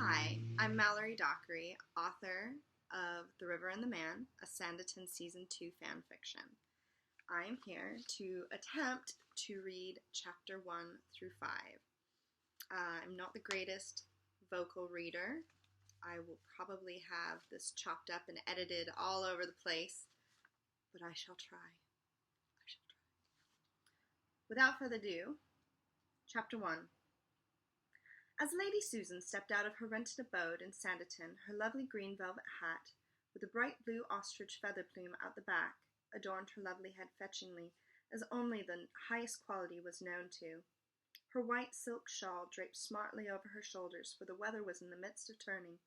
Hi, I'm Mallory Dockery, author of The River and the Man, a Sanditon Season 2 fan fiction. I am here to attempt to read Chapter 1 through 5. I'm not the greatest vocal reader. I will probably have this chopped up and edited all over the place, but I shall try. Without further ado, Chapter 1. As Lady Susan stepped out of her rented abode in Sanditon, her lovely green velvet hat, with a bright blue ostrich feather plume out the back, adorned her lovely head fetchingly, as only the highest quality was known to. Her white silk shawl draped smartly over her shoulders, for the weather was in the midst of turning,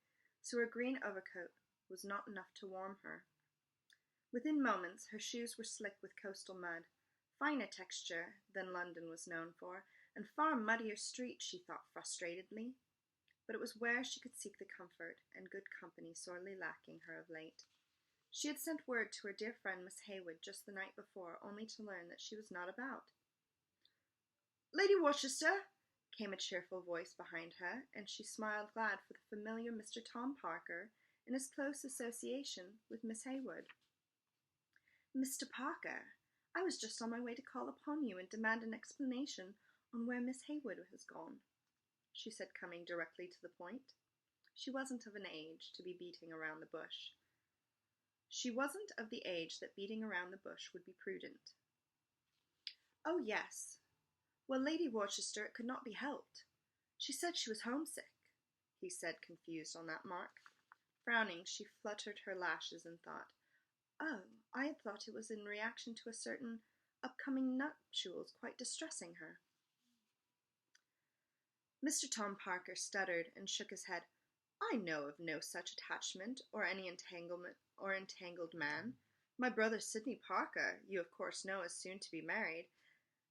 so her green overcoat was not enough to warm her. Within moments her shoes were slick with coastal mud, finer texture than London was known for, and far muddier streets, she thought frustratedly. But it was where she could seek the comfort and good company sorely lacking her of late. She had sent word to her dear friend Miss Hayward just the night before, only to learn that she was not about. "Lady Worcester," came a cheerful voice behind her, and she smiled glad for the familiar Mr. Tom Parker in his close association with Miss Hayward. "Mr. Parker, I was just on my way to call upon you and demand an explanation on where Miss Hayward has gone," she said, coming directly to the point. She wasn't of an age to be beating around the bush. She wasn't of the age that beating around the bush would be prudent. "Oh, yes. Well, Lady Worcester, it could not be helped. She said she was homesick," he said, confused on that mark. Frowning, she fluttered her lashes and thought, "Oh, I had thought it was in reaction to a certain upcoming nuptials quite distressing her." Mr. Tom Parker stuttered and shook his head. "I know of no such attachment or any entanglement or entangled man. My brother Sidney Parker, you of course know, is soon to be married,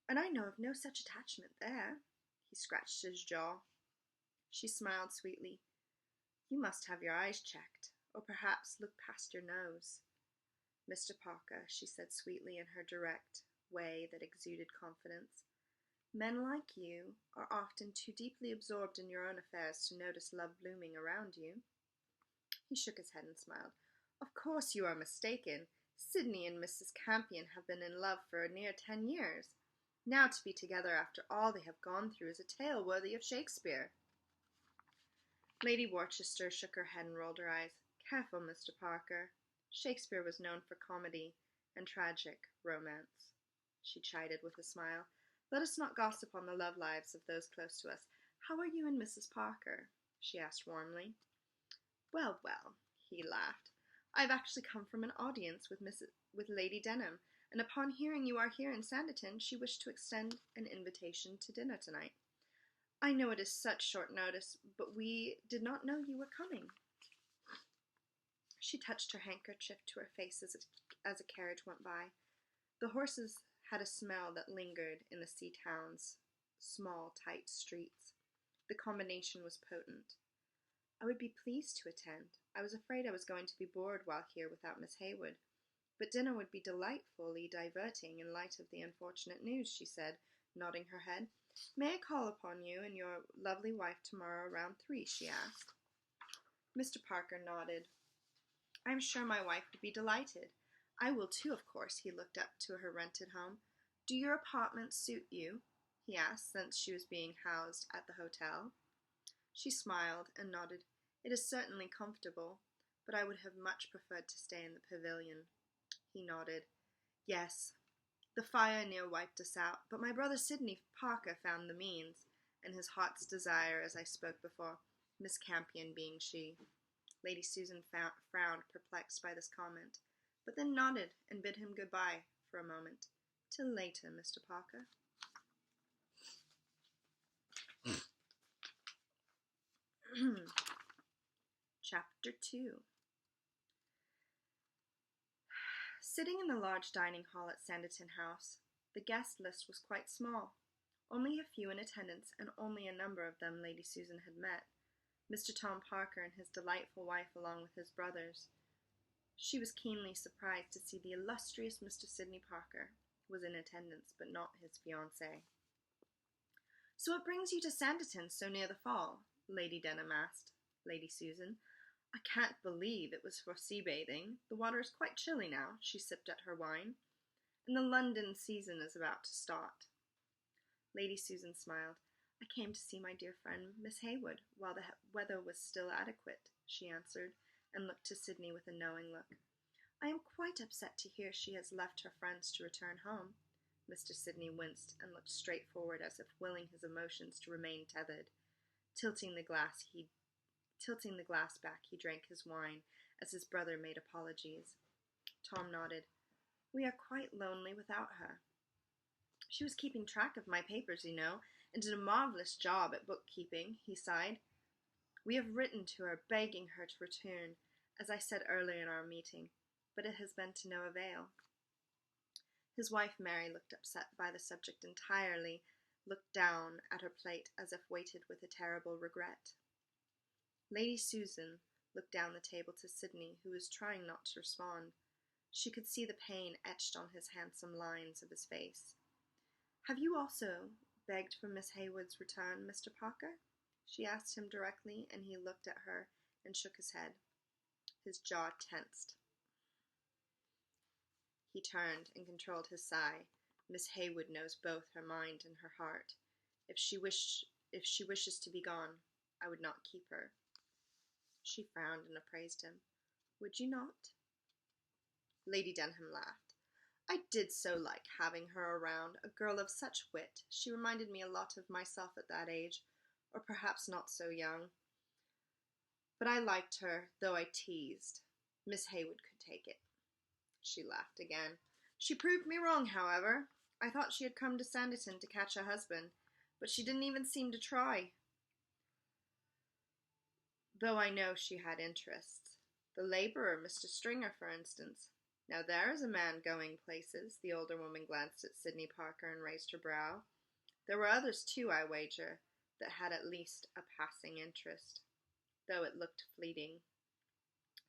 and I know of no such attachment there." He scratched his jaw. She smiled sweetly. "You must have your eyes checked, or perhaps look past your nose." "Mr. Parker," she said sweetly in her direct way that exuded confidence, "men like you are often too deeply absorbed in your own affairs to notice love blooming around you." He shook his head and smiled. "Of course you are mistaken. Sidney and Mrs. Campion have been in love for near 10 years. Now to be together after all they have gone through is a tale worthy of Shakespeare." Lady Worcester shook her head and rolled her eyes. "Careful, Mr. Parker. Shakespeare was known for comedy and tragic romance," she chided with a smile. "Let us not gossip on the love lives of those close to us. How are you and Mrs. Parker?" she asked warmly. "Well, well," he laughed. "I've actually come from an audience with Lady Denham, and upon hearing you are here in Sanditon, she wished to extend an invitation to dinner tonight. I know it is such short notice, but we did not know you were coming." She touched her handkerchief to her face as a carriage went by. The horses had a smell that lingered in the sea town's small, tight streets. The combination was potent. "I would be pleased to attend. I was afraid I was going to be bored while here without Miss Hayward. But dinner would be delightfully diverting in light of the unfortunate news," she said, nodding her head. "May I call upon you and your lovely wife tomorrow around 3?" she asked. Mr. Parker nodded. "I am sure my wife would be delighted. I will too, of course." He looked up to her rented home. "Do your apartments suit you?" he asked, since she was being housed at the hotel. She smiled and nodded. "It is certainly comfortable, but I would have much preferred to stay in the pavilion." He nodded. "Yes, the fire near wiped us out, but my brother Sidney Parker found the means, and his heart's desire, as I spoke before, Miss Campion being she." Lady Susan frowned, perplexed by this comment, but then nodded and bid him good-bye for a moment. "Till later, Mr. Parker." Chapter 2. Sitting in the large dining hall at Sanditon House, the guest list was quite small. Only a few in attendance, and only a number of them Lady Susan had met. Mr. Tom Parker and his delightful wife along with his brothers. She was keenly surprised to see the illustrious Mr. Sidney Parker was in attendance, but not his fiancée. "So what brings you to Sanditon so near the fall?" Lady Denham asked. Lady Susan. I can't believe it was for sea bathing. The water is quite chilly now. She sipped at her wine. And the London season is about to start. Lady Susan smiled. I came to see my dear friend Miss Hayward while the weather was still adequate, she answered, and looked to Sydney with a knowing look. I am quite upset to hear she has left her friends to return home. Mr. Sidney winced and looked straight forward as if willing his emotions to remain tethered. Tilting the glass back, he drank his wine as his brother made apologies. Tom nodded. We are quite lonely without her. She was keeping track of my papers, you know, and did a marvelous job at bookkeeping, he sighed. We have written to her, begging her to return, as I said earlier in our meeting, but it has been to no avail. His wife Mary looked upset by the subject entirely, looked down at her plate as if weighted with a terrible regret. Lady Susan looked down the table to Sydney, who was trying not to respond. She could see the pain etched on his handsome lines of his face. Have you also begged for Miss Hayward's return, Mr. Parker? She asked him directly, and he looked at her and shook his head. His jaw tensed. He turned and controlled his sigh. Miss Hayward knows both her mind and her heart. If she wishes to be gone, I would not keep her. She frowned and appraised him. Would you not? Lady Denham laughed. I did so like having her around, a girl of such wit. She reminded me a lot of myself at that age, or perhaps not so young. But I liked her, though I teased. Miss Hayward could take it. She laughed again. She proved me wrong, however. I thought she had come to Sanditon to catch a husband, but she didn't even seem to try. Though I know she had interests. The labourer, Mr. Stringer, for instance. Now there is a man going places. The older woman glanced at Sydney Parker and raised her brow. There were others too, I wager, that had at least a passing interest, though it looked fleeting.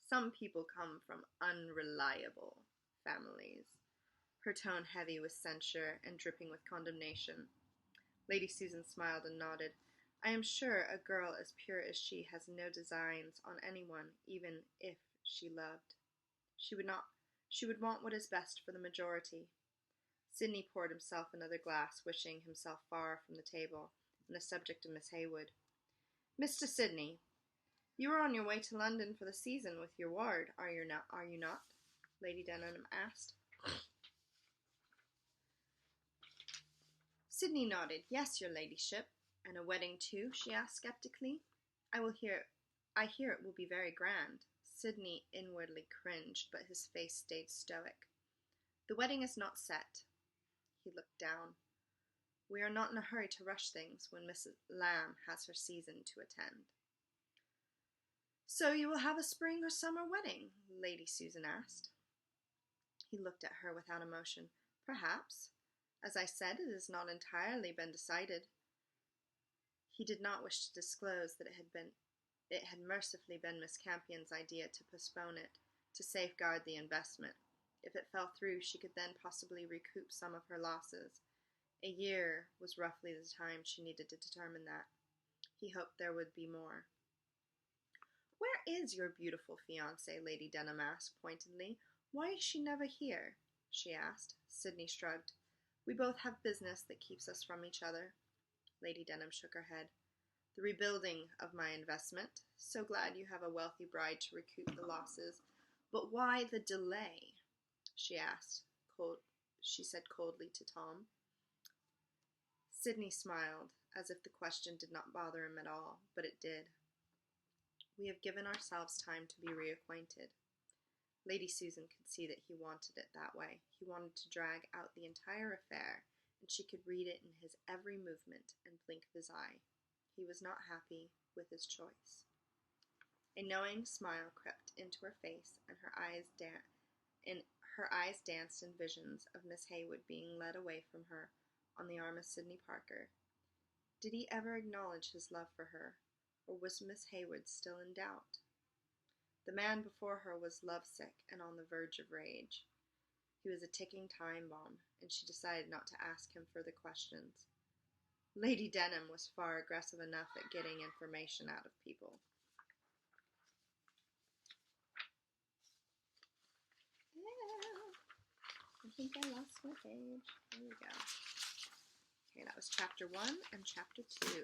Some people come from unreliable families. Her tone heavy with censure and dripping with condemnation. Lady Susan smiled and nodded. I am sure a girl as pure as she has no designs on anyone, even if she loved. She would want what is best for the majority. Sydney poured himself another glass, wishing himself far from the table, and the subject of Miss Hayward. Mr. Sidney, you are on your way to London for the season with your ward, are you not? Lady Denham asked. Sydney nodded. Yes, your ladyship. And a wedding too? She asked skeptically. I hear it will be very grand. Sydney inwardly cringed, but his face stayed stoic. The wedding is not set. He looked down. We are not in a hurry to rush things when Mrs. Lamb has her season to attend. So you will have a spring or summer wedding? Lady Susan asked. He looked at her without emotion. Perhaps. As I said, it has not entirely been decided. He did not wish to disclose that it had mercifully been Miss Campion's idea to postpone it, to safeguard the investment. If it fell through, she could then possibly recoup some of her losses. A year was roughly the time she needed to determine that. He hoped there would be more. Where is your beautiful fiancée? Lady Denham asked pointedly. Why is she never here? She asked. Sydney shrugged. We both have business that keeps us from each other. Lady Denham shook her head. The rebuilding of my investment. So glad you have a wealthy bride to recoup the losses. But why the delay? She asked. She said coldly to Tom. Sydney smiled, as if the question did not bother him at all, but it did. We have given ourselves time to be reacquainted. Lady Susan could see that he wanted it that way. He wanted to drag out the entire affair, and she could read it in his every movement and blink of his eye. He was not happy with his choice. A knowing smile crept into her face, and her eyes danced in visions of Miss Hayward being led away from her on the arm of Sydney Parker. Did he ever acknowledge his love for her, or was Miss Hayward still in doubt? The man before her was lovesick and on the verge of rage. He was a ticking time bomb, and she decided not to ask him further questions. Lady Denham was far aggressive enough at getting information out of people. think I lost my page. There we go. Okay, that was chapter 1 and chapter 2.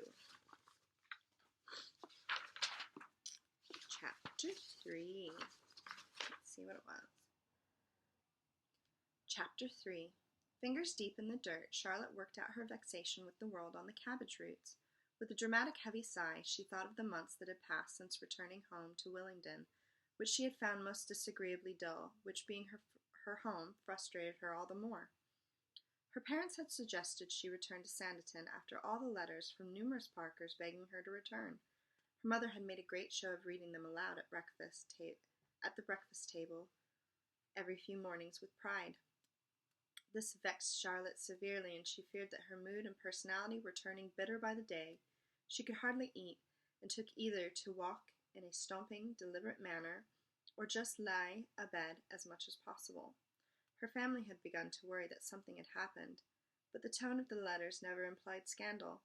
Chapter 3. Let's see what it was. Chapter 3. Fingers deep in the dirt, Charlotte worked out her vexation with the world on the cabbage roots. With a dramatic heavy sigh, she thought of the months that had passed since returning home to Willingdon, which she had found most disagreeably dull, which being her home frustrated her all the more. Her parents had suggested she return to Sanditon after all the letters from numerous Parkers begging her to return. Her mother had made a great show of reading them aloud at the breakfast table every few mornings with pride. This vexed Charlotte severely, and she feared that her mood and personality were turning bitter by the day. She could hardly eat, and took either to walk in a stomping, deliberate manner, or just lie abed as much as possible. Her family had begun to worry that something had happened, but the tone of the letters never implied scandal.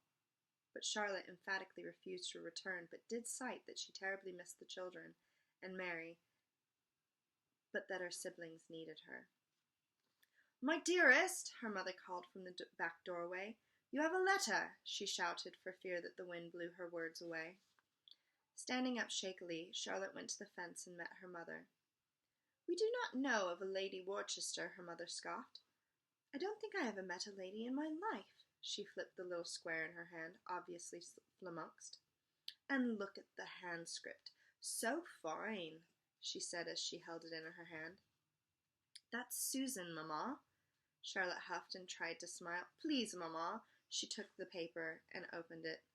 But Charlotte emphatically refused to return, but did cite that she terribly missed the children and Mary, but that her siblings needed her. "My dearest," her mother called from the back doorway, "you have a letter," she shouted for fear that the wind blew her words away. Standing up shakily, Charlotte went to the fence and met her mother. "We do not know of a Lady Worcester," her mother scoffed. "I don't think I ever met a lady in my life." She flipped the little square in her hand, obviously flummoxed. "And look at the handscript. So fine," she said as she held it in her hand. "That's Susan, Mamma." Charlotte huffed and tried to smile. "Please, Mamma." She took the paper and opened it.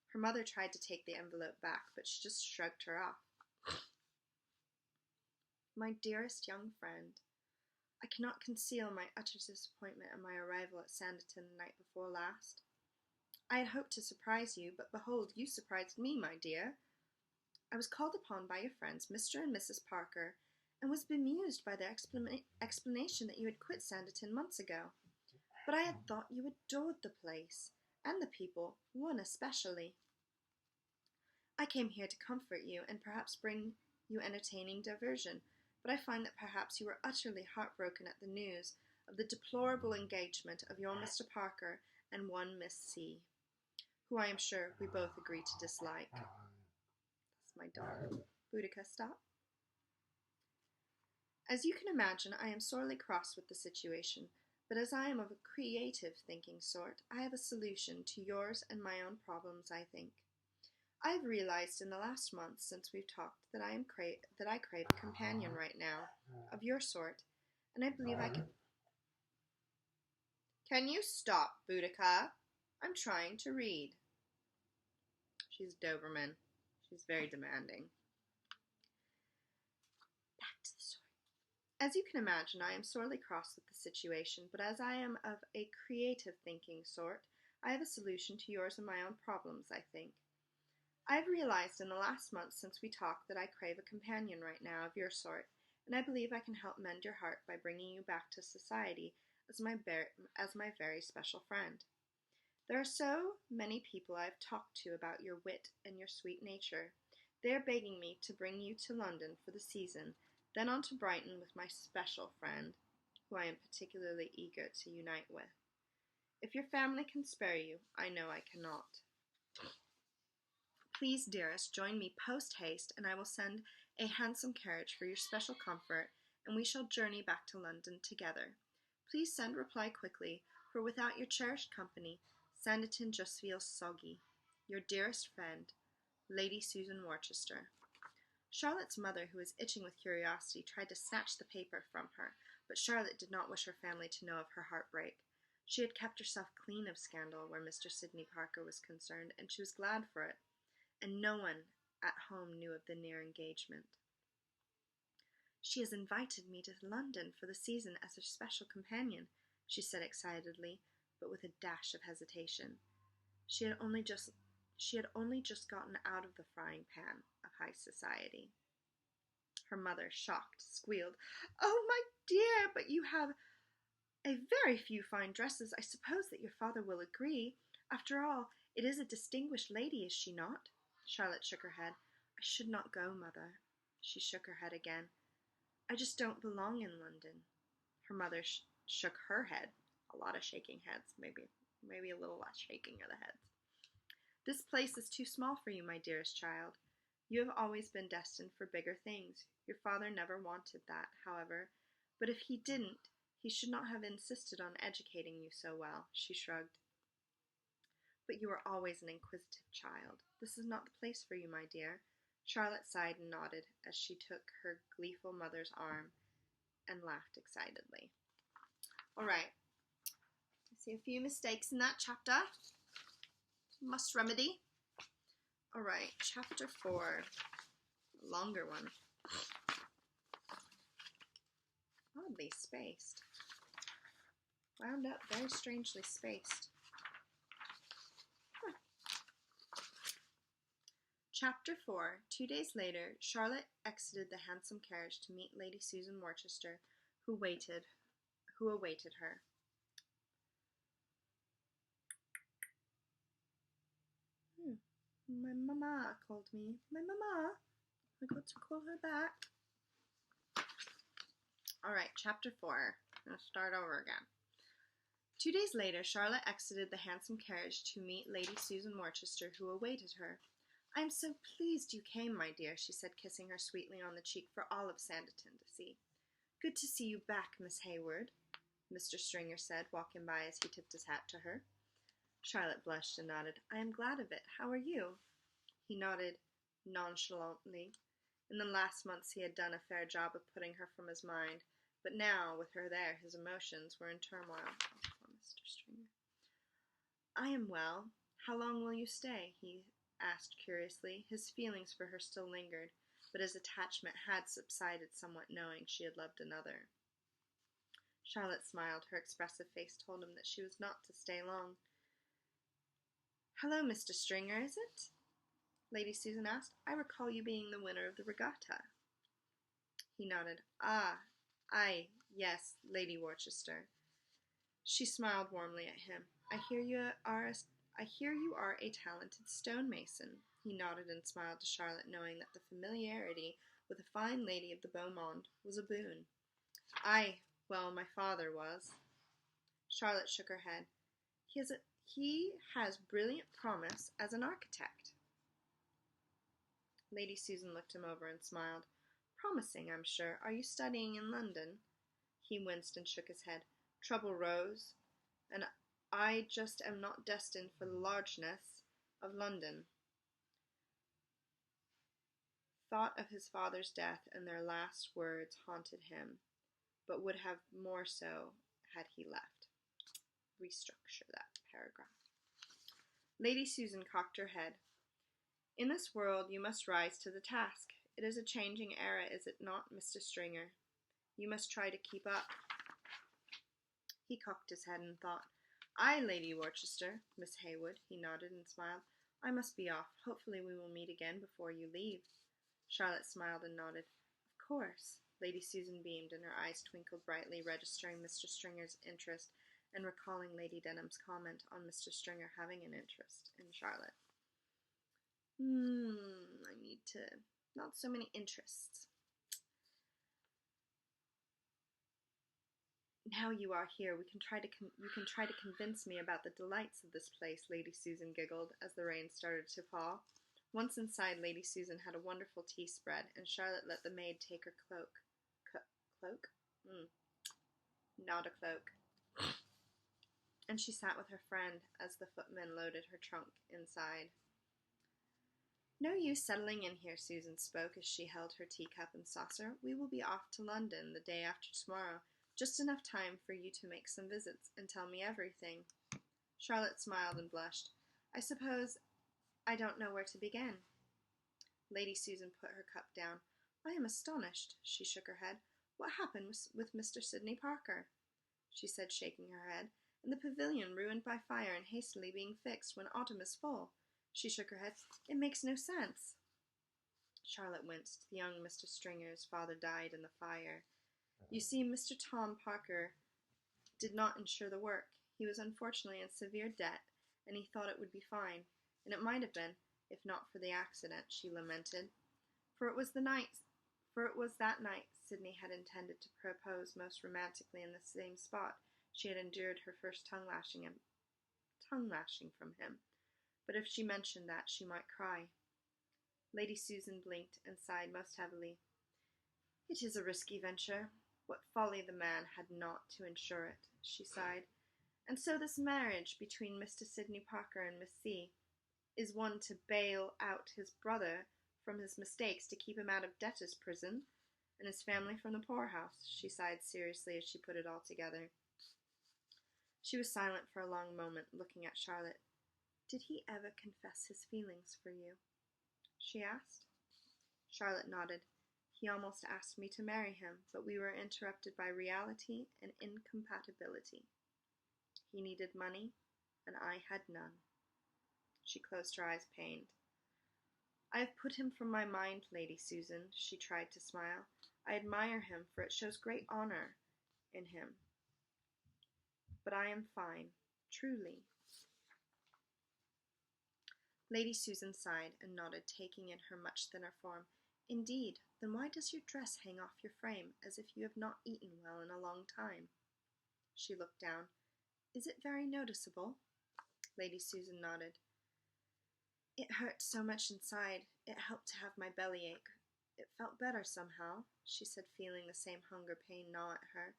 Her mother tried to take the envelope back, but she just shrugged her off. "My dearest young friend, I cannot conceal my utter disappointment at my arrival at Sanditon the night before last. I had hoped to surprise you, but behold, you surprised me, my dear. I was called upon by your friends, Mr. and Mrs. Parker, and was bemused by their explanation that you had quit Sanditon months ago. But I had thought you adored the place, and the people, one especially. I came here to comfort you, and perhaps bring you entertaining diversion, but I find that perhaps you were utterly heartbroken at the news of the deplorable engagement of your Mr. Parker and one Miss C., who I am sure we both agree to dislike." That's my dog. Boudica, stop. "As you can imagine, I am sorely cross with the situation, but as I am of a creative thinking sort, I have a solution to yours and my own problems, I think. I have realized in the last month since we've talked that I crave a companion right now, of your sort, and I believe I can—" "Can you stop, Boudica? I'm trying to read." She's Doberman. She's very demanding. Back to the story. "As you can imagine, I am sorely cross with the situation, but as I am of a creative thinking sort, I have a solution to yours and my own problems, I think. I have realized in the last month since we talked that I crave a companion right now of your sort, and I believe I can help mend your heart by bringing you back to society as my very special friend. There are so many people I have talked to about your wit and your sweet nature. They are begging me to bring you to London for the season, then on to Brighton with my special friend, who I am particularly eager to unite with. If your family can spare you, I know I cannot. Please, dearest, join me post-haste, and I will send a handsome carriage for your special comfort, and we shall journey back to London together. Please send reply quickly, for without your cherished company, Sanditon just feels soggy. Your dearest friend, Lady Susan Worcester." Charlotte's mother, who was itching with curiosity, tried to snatch the paper from her, but Charlotte did not wish her family to know of her heartbreak. She had kept herself clean of scandal where Mr. Sidney Parker was concerned, and she was glad for it, and no one at home knew of the near engagement. "She has invited me to London for the season as her special companion," she said excitedly, but with a dash of hesitation. She had only just gotten out of the frying pan of high society. Her mother, shocked, squealed, "Oh, my dear, but you have a very few fine dresses. I suppose that your father will agree. After all, it is a distinguished lady, is she not?" Charlotte shook her head. "I should not go, Mother." She shook her head again. "I just don't belong in London." Her mother shook her head. A lot of shaking heads, maybe a little less shaking of the heads. This place is too small for you, my dearest child. You have always been destined for bigger things. Your father never wanted that, however, but if he didn't, he should not have insisted on educating you so well, she shrugged. But you were always an inquisitive child. This is not the place for you, my dear. Charlotte sighed and nodded as she took her gleeful mother's arm and laughed excitedly. All right. I see a few mistakes in that chapter. Must remedy. All right, chapter 4. A longer one. Oddly spaced. Wound up very strangely spaced. Chapter 4. 2 days later, Charlotte exited the handsome carriage to meet Lady Susan Worcester, who awaited her. My mama called me. My mama. I got to call her back. Alright, chapter 4. I'm going to start over again. 2 days later, Charlotte exited the handsome carriage to meet Lady Susan Worcester, who awaited her. I am so pleased you came, my dear, she said, kissing her sweetly on the cheek for all of Sanditon to see. Good to see you back, Miss Hayward, Mr. Stringer said, walking by as he tipped his hat to her. Charlotte blushed and nodded. I am glad of it. How are you? He nodded nonchalantly. In the last months he had done a fair job of putting her from his mind, but now, with her there, his emotions were in turmoil. Oh, poor Mr. Stringer. I am well. How long will you stay? He asked curiously. His feelings for her still lingered, but his attachment had subsided somewhat, knowing she had loved another. Charlotte smiled. Her expressive face told him that she was not to stay long. Hello, Mr. Stringer, is it? Lady Susan asked. I recall you being the winner of the regatta. He nodded. Ah, aye, yes, Lady Worcester. She smiled warmly at him. I hear you are a talented stonemason. He nodded and smiled to Charlotte, knowing that the familiarity with a fine lady of the beau monde was a boon. Aye, well, my father was. Charlotte shook her head. He has brilliant promise as an architect. Lady Susan looked him over and smiled. Promising, I'm sure. Are you studying in London? He winced and shook his head. Trouble rose, and I just am not destined for the largeness of London. Thought of his father's death and their last words haunted him, but would have more so had he left. Restructure that paragraph. Lady Susan cocked her head. In this world you must rise to the task. It is a changing era, is it not, Mr. Stringer? You must try to keep up. He cocked his head and thought. Aye, Lady Worcester, Miss Hayward, he nodded and smiled. I must be off. Hopefully we will meet again before you leave. Charlotte smiled and nodded. Of course. Lady Susan beamed and her eyes twinkled brightly, registering Mr. Stringer's interest and recalling Lady Denham's comment on Mr. Stringer having an interest in Charlotte. I need to... Not so many interests. Now you are here, you can try to convince me about the delights of this place, Lady Susan giggled as the rain started to fall. Once inside, Lady Susan had a wonderful tea spread, and Charlotte let the maid take her cloak. Cloak? Not a cloak. And she sat with her friend as the footman loaded her trunk inside. No use settling in here, Susan spoke as she held her teacup and saucer. We will be off to London the day after tomorrow. Just enough time for you to make some visits and tell me everything. Charlotte smiled and blushed. I suppose I don't know where to begin. Lady Susan put her cup down. I am astonished. She shook her head. What happened with Mr. Sidney Parker? She said, shaking her head. And the pavilion ruined by fire and hastily being fixed when autumn is full. She shook her head. It makes no sense. Charlotte winced. The young Mr. Stringer's father died in the fire. You see, Mr. Tom Parker did not insure the work. He was unfortunately in severe debt, and he thought it would be fine. And it might have been, if not for the accident, she lamented. For it was that night Sidney had intended to propose most romantically in the same spot She had endured her first tongue-lashing from him, but if she mentioned that, she might cry. Lady Susan blinked and sighed most heavily. "It is a risky venture. What folly the man had not to insure it," she sighed. "And so this marriage between Mr. Sidney Parker and Miss C. is one to bail out his brother from his mistakes, to keep him out of debtor's prison, and his family from the poorhouse," she sighed seriously as she put it all together. She was silent for a long moment, looking at Charlotte. "Did he ever confess his feelings for you?" she asked. Charlotte nodded. "He almost asked me to marry him, but we were interrupted by reality and incompatibility. He needed money, and I had none." She closed her eyes, pained. "I have put him from my mind, Lady Susan," she tried to smile. "I admire him, for it shows great honor in him. But I am fine, truly." Lady Susan sighed and nodded, taking in her much thinner form. "Indeed, then why does your dress hang off your frame, as if you have not eaten well in a long time?" She looked down. "Is it very noticeable?" Lady Susan nodded. "It hurt so much inside. It helped to have my belly ache. It felt better somehow," she said, feeling the same hunger pain gnaw at her.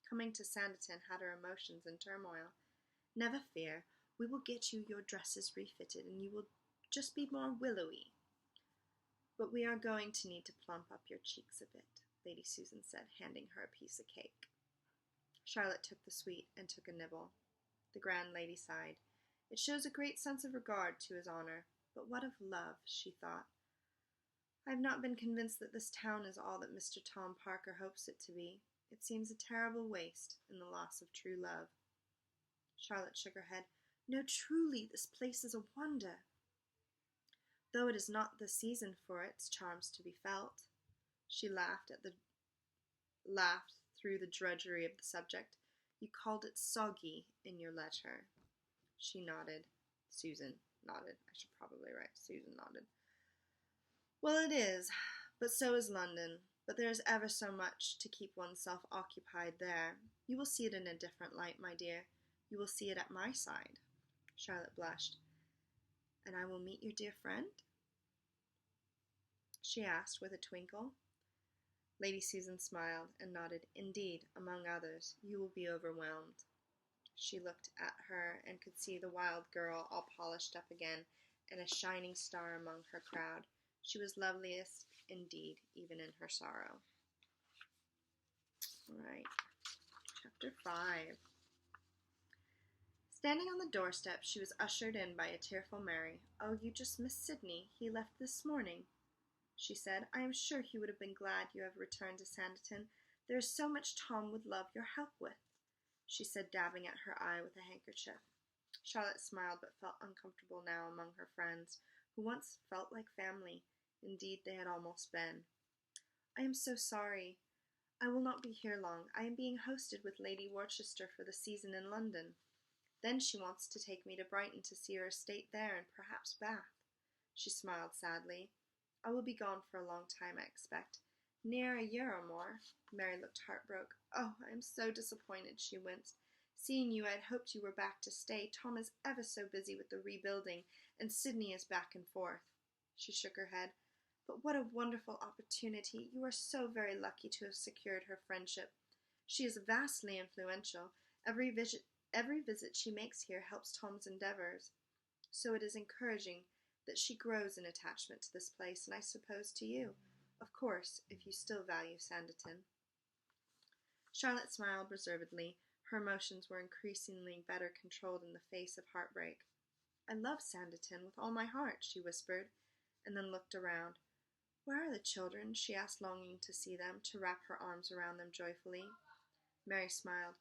Coming to Sanditon had her emotions in turmoil. "Never fear. We will get you your dresses refitted, and you will just be more willowy. But we are going to need to plump up your cheeks a bit," Lady Susan said, handing her a piece of cake. Charlotte took the sweet and took a nibble. The grand lady sighed. "It shows a great sense of regard to his honor. But what of love?" she thought. "I have not been convinced that this town is all that Mr. Tom Parker hopes it to be. It seems a terrible waste in the loss of true love." Charlotte shook her head. "No, truly, this place is a wonder, though it is not the season for its charms to be felt." She laughed through the drudgery of the subject. "You called it soggy in your letter." She nodded. Susan nodded. I should probably write Susan nodded. "Well, it is, but so is London. But there is ever so much to keep oneself occupied there. You will see it in a different light, my dear. You will see it at my side." Charlotte blushed. "And I will meet your dear friend?" she asked with a twinkle. Lady Susan smiled and nodded. "Indeed, among others, you will be overwhelmed." She looked at her and could see the wild girl all polished up again and a shining star among her crowd. She was loveliest indeed, even in her sorrow. All right, Chapter 5. Standing on the doorstep, she was ushered in by a tearful Mary. "Oh, you just missed Sidney. He left this morning," she said. "I am sure he would have been glad you have returned to Sanditon. There is so much Tom would love your help with," she said, dabbing at her eye with a handkerchief. Charlotte smiled, but felt uncomfortable now among her friends, who once felt like family. Indeed, they had almost been. "I am so sorry. I will not be here long. I am being hosted with Lady Worcester for the season in London. Then she wants to take me to Brighton to see her estate there, and perhaps Bath." She smiled sadly. "I will be gone for a long time, I expect. Near a year or more." Mary looked heartbroken. "Oh, I am so disappointed," she winced. "Seeing you, I had hoped you were back to stay. Tom is ever so busy with the rebuilding, and Sidney is back and forth." She shook her head. "But what a wonderful opportunity. You are so very lucky to have secured her friendship. She is vastly influential. Every visit she makes here helps Tom's endeavors. So it is encouraging that she grows in attachment to this place, and I suppose to you. Of course, if you still value Sanditon." Charlotte smiled reservedly. Her emotions were increasingly better controlled in the face of heartbreak. "I love Sanditon with all my heart," she whispered, and then looked around. "Where are the children?" she asked, longing to see them, to wrap her arms around them joyfully. Mary smiled.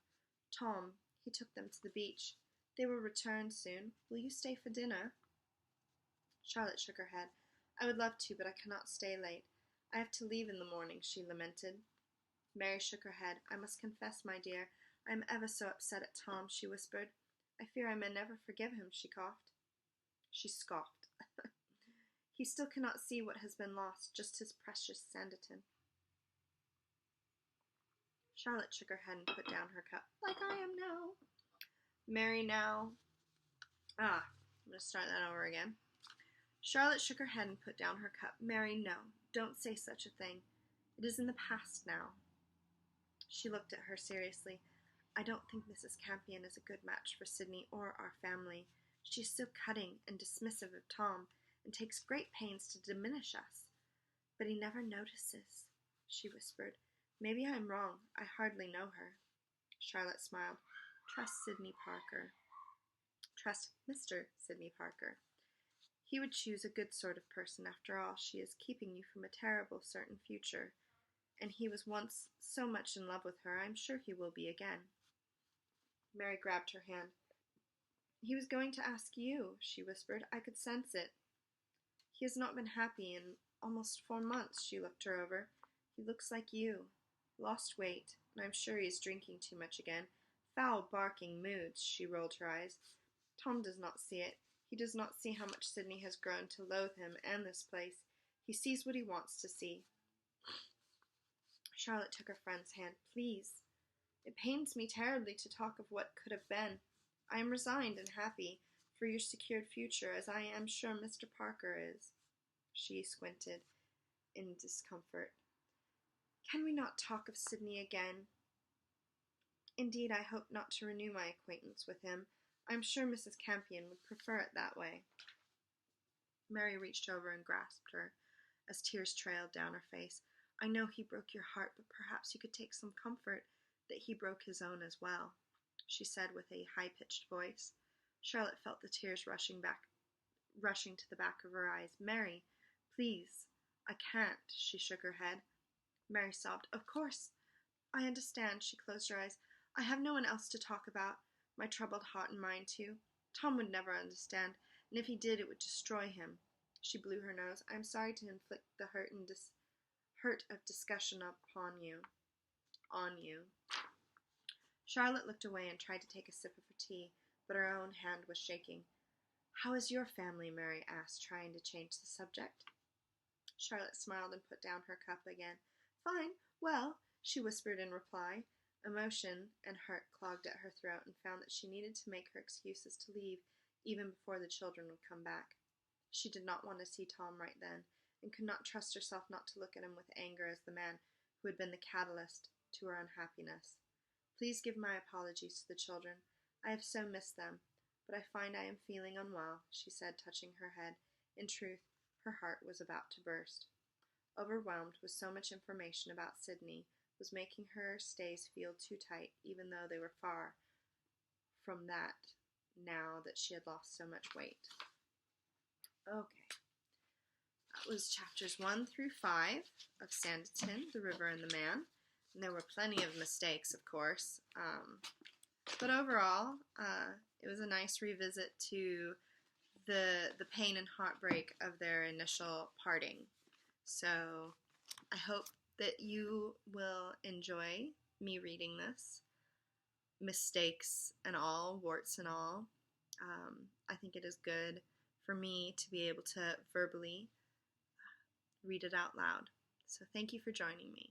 "Tom, he took them to the beach. They will return soon. Will you stay for dinner?" Charlotte shook her head. "I would love to, but I cannot stay late. I have to leave in the morning," she lamented. Mary shook her head. "I must confess, my dear, I am ever so upset at Tom," she whispered. "I fear I may never forgive him," she coughed. She scoffed. "He still cannot see what has been lost, just his precious Sanditon." Charlotte shook her head and put down her cup. Like I am now. Mary now... I'm going to start that over again. Charlotte shook her head and put down her cup. Mary, no. Don't say such a thing. It is in the past now. She looked at her seriously. I don't think Mrs. Campion is a good match for Sydney or our family. She is so cutting and dismissive of Tom, and takes great pains to diminish us. But he never notices, she whispered. Maybe I am wrong. I hardly know her. Charlotte smiled. Trust Sydney Parker. Trust Mr. Sydney Parker. He would choose a good sort of person. After all, she is keeping you from a terrible certain future. And he was once so much in love with her, I am sure he will be again. Mary grabbed her hand. He was going to ask you, she whispered. I could sense it. He has not been happy in almost 4 months. She looked her over. He looks like you. Lost weight, and I'm sure he is drinking too much again. Foul, barking moods. She rolled her eyes. Tom does not see it. He does not see how much Sydney has grown to loathe him and this place. He sees what he wants to see. Charlotte took her friend's hand. Please. It pains me terribly to talk of what could have been. I am resigned and happy for your secured future, as I am sure Mr. Parker is. She squinted in discomfort. Can we not talk of Sydney again? Indeed, I hope not to renew my acquaintance with him. I am sure Mrs. Campion would prefer it that way. Mary reached over and grasped her, as tears trailed down her face. I know he broke your heart, but perhaps you could take some comfort that he broke his own as well, she said with a high-pitched voice. Charlotte felt the tears rushing to the back of her eyes. Mary, please. I can't. She shook her head. Mary sobbed. Of course. I understand. She closed her eyes. I have no one else to talk about. My troubled heart and mind, too. Tom would never understand, and if he did, it would destroy him. She blew her nose. I am sorry to inflict the hurt of discussion upon you. On you. Charlotte looked away and tried to take a sip of her tea, but her own hand was shaking. How is your family? Mary asked, trying to change the subject. Charlotte smiled and put down her cup again. Fine. Well, she whispered in reply. Emotion and hurt clogged at her throat, and found that she needed to make her excuses to leave even before the children would come back. She did not want to see Tom right then, and could not trust herself not to look at him with anger as the man who had been the catalyst to her unhappiness. Please give my apologies to the children. I have so missed them, but I find I am feeling unwell, she said, touching her head. In truth, her heart was about to burst. Overwhelmed with so much information about Sydney was making her stays feel too tight, even though they were far from that now that she had lost so much weight. Okay. That was chapters 1 through 5 of Sanditon, The River and the Man. And there were plenty of mistakes, of course. But overall, it was a nice revisit to the pain and heartbreak of their initial parting. So I hope that you will enjoy me reading this, mistakes and all, warts and all. I think it is good for me to be able to verbally read it out loud. So thank you for joining me.